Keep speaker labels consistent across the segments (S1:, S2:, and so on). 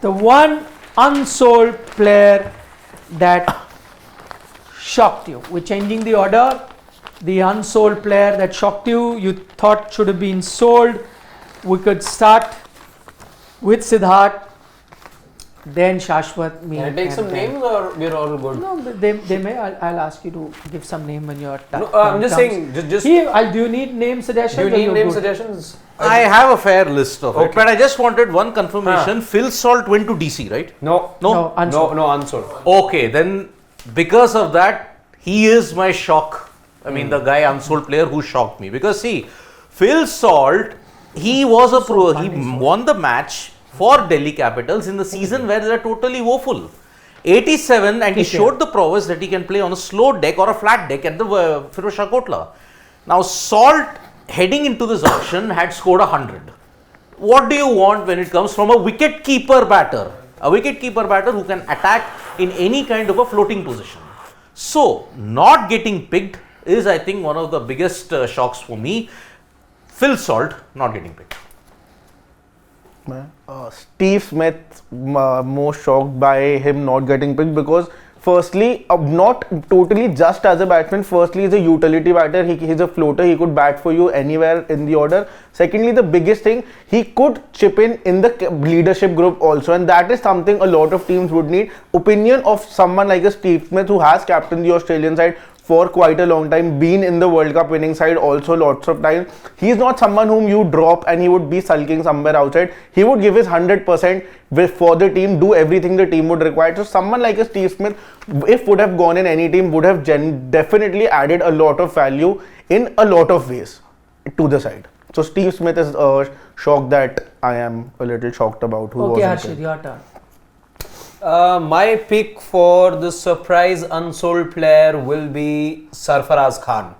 S1: The one unsold player that shocked you. We're changing the order. The unsold player that shocked you, you thought should have been sold. We could start with Siddharth, then Shashwat, me.
S2: Can I take some names or we're all good?
S1: No, but they may. I'll ask you to give some name when you're
S2: No, I'm just saying. Just
S1: do you need name suggestions?
S2: do you need name suggestions?
S3: I have a fair list of it, but I just wanted one confirmation. Phil Salt went to DC, right?
S2: No,
S1: unsold.
S2: no, unsold.
S3: Okay, then because of that, he is my shock. I mean, the guy unsold player who shocked me. Because see, Phil Salt, he was a pro. He won the match for Delhi Capitals in the season where they are totally woeful. 87, and he showed the prowess that he can play on a slow deck or a flat deck at the Firozshah Kotla. Now, Salt, heading into this auction, had scored 100. What do you want when it comes from a wicket-keeper batter? A wicket-keeper batter who can attack in any kind of a floating position. So, not getting picked is, I think, one of the biggest shocks for me. Phil Salt not getting picked.
S4: Steve Smith, most shocked by him not getting picked because firstly, not totally just as a batsman. Firstly, he's a utility batter. He's a floater. He could bat for you anywhere in the order. Secondly, the biggest thing, he could chip in the leadership group also, and that is something a lot of teams would need. Opinion of someone like a Steve Smith who has captained the Australian side for quite a long time, been in the World Cup winning side also lots of time. He's not someone whom you drop and he would be sulking somewhere outside. He would give his 100% for the team, do everything the team would require. So someone like a Steve Smith, if would have gone in any team, would have definitely added a lot of value in a lot of ways to the side. So Steve Smith is a shock that I am a little shocked about.
S1: Okay, Harshit, your turn.
S2: My pick for the surprise unsold player will be Sarfaraz Khan.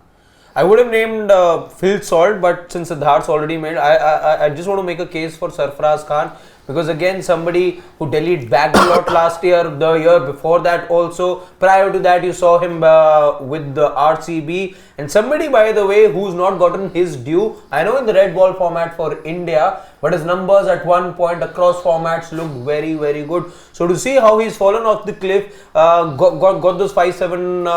S2: I would have named Phil Salt, but since Siddharth's already made, I just want to make a case for Sarfaraz Khan. Because again, somebody who Delhi bagged a lot last year, the year before that also. Prior to that, you saw him with the RCB. And somebody, by the way, who's not gotten his due. I know in the red ball format for India, but his numbers at one point across formats looked very, very good. So to see how he's fallen off the cliff, got those 5-7,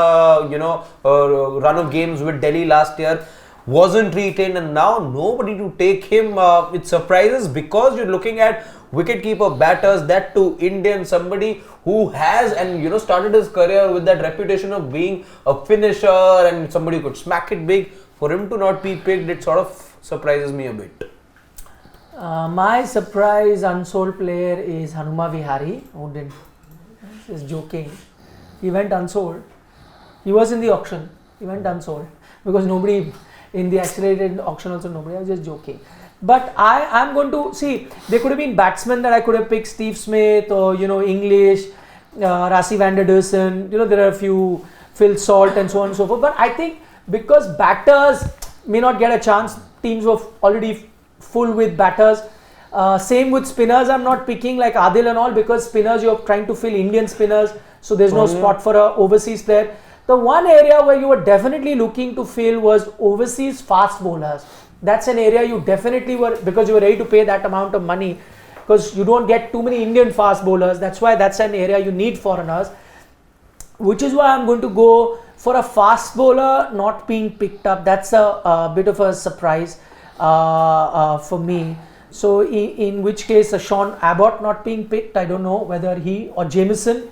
S2: run of games with Delhi last year. Wasn't retained, and now nobody to take him. It surprises because you're looking at wicketkeeper batters, that too Indian, somebody who has and started his career with that reputation of being a finisher and somebody who could smack it big. For him to not be picked, it sort of surprises me a bit.
S1: My surprise unsold player is Hanuma Vihari, who didn't. He's joking. He went unsold. He was in the auction. He went unsold because nobody. In the accelerated auction also nobody. I was just joking. But I am going to see, there could have been batsmen that I could have picked, Steve Smith or English, Rassie van der Dussen, there are a few, Phil Salt and so on and so forth. But I think because batters may not get a chance, teams were already full with batters. Same with spinners, I'm not picking like Adil and all because spinners you're trying to fill Indian spinners, so there's no spot for a overseas player. The one area where you were definitely looking to fill was overseas fast bowlers. That's an area you definitely were, because you were ready to pay that amount of money, because you don't get too many Indian fast bowlers. That's why that's an area you need foreigners, which is why I'm going to go for a fast bowler not being picked up. That's a bit of a surprise for me. So in which case Sean Abbott not being picked, I don't know whether he or Jamieson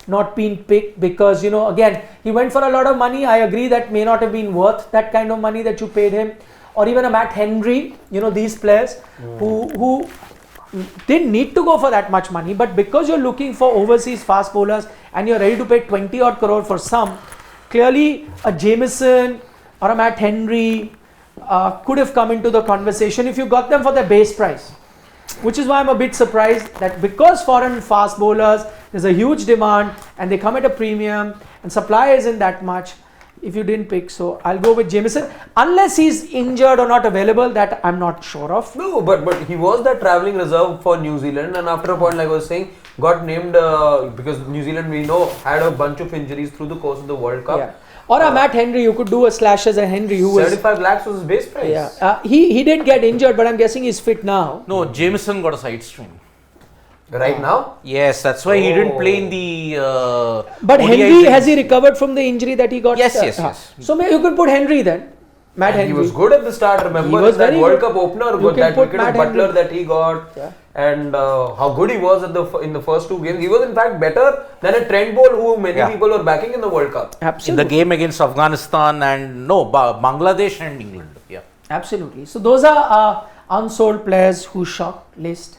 S1: not been picked, because again he went for a lot of money. I agree that may not have been worth that kind of money that you paid him, or even a Matt Henry, these players who didn't need to go for that much money, but because you're looking for overseas fast bowlers and you're ready to pay 20 odd crore for some, clearly a Jamieson or a Matt Henry could have come into the conversation if you got them for their base price. Which is why I'm a bit surprised that because foreign fast bowlers, there's a huge demand and they come at a premium and supply isn't that much, if you didn't pick. So I'll go with Jamieson, unless he's injured or not available, that I'm not sure of.
S2: No, but he was the travelling reserve for New Zealand, and after a point, like I was saying, got named because New Zealand, we know, had a bunch of injuries through the course of the World Cup.
S1: Yeah. Or a Matt Henry, you could do a slash as a Henry who was
S2: 75 lakhs was his base price.
S1: yeah. He did get injured, but I'm guessing he's fit now.
S3: No, Jameson got a side strain.
S2: Right now?
S3: Yes, that's why he didn't play in the.
S1: But
S3: ODI
S1: Henry,
S3: series.
S1: has he recovered from the injury that he got?
S3: Yes, yes.
S1: So you could put Henry then. Matt
S2: And
S1: Henry.
S2: he was good at the start. Remember
S1: He was
S2: that
S1: very
S2: World
S1: good.
S2: Cup opener,
S1: You can
S2: that
S1: put
S2: wicket of
S1: Matt
S2: Butler
S1: Henry.
S2: that he got,
S1: Yeah.
S2: and how good he was in the first two games. He was in fact better than a Trent Bolt, who many
S3: Yeah.
S2: people were backing in the World Cup.
S3: In
S1: Absolutely.
S3: the game against Afghanistan and Bangladesh and England. Yeah.
S1: Absolutely. So those are unsold players who shocked list.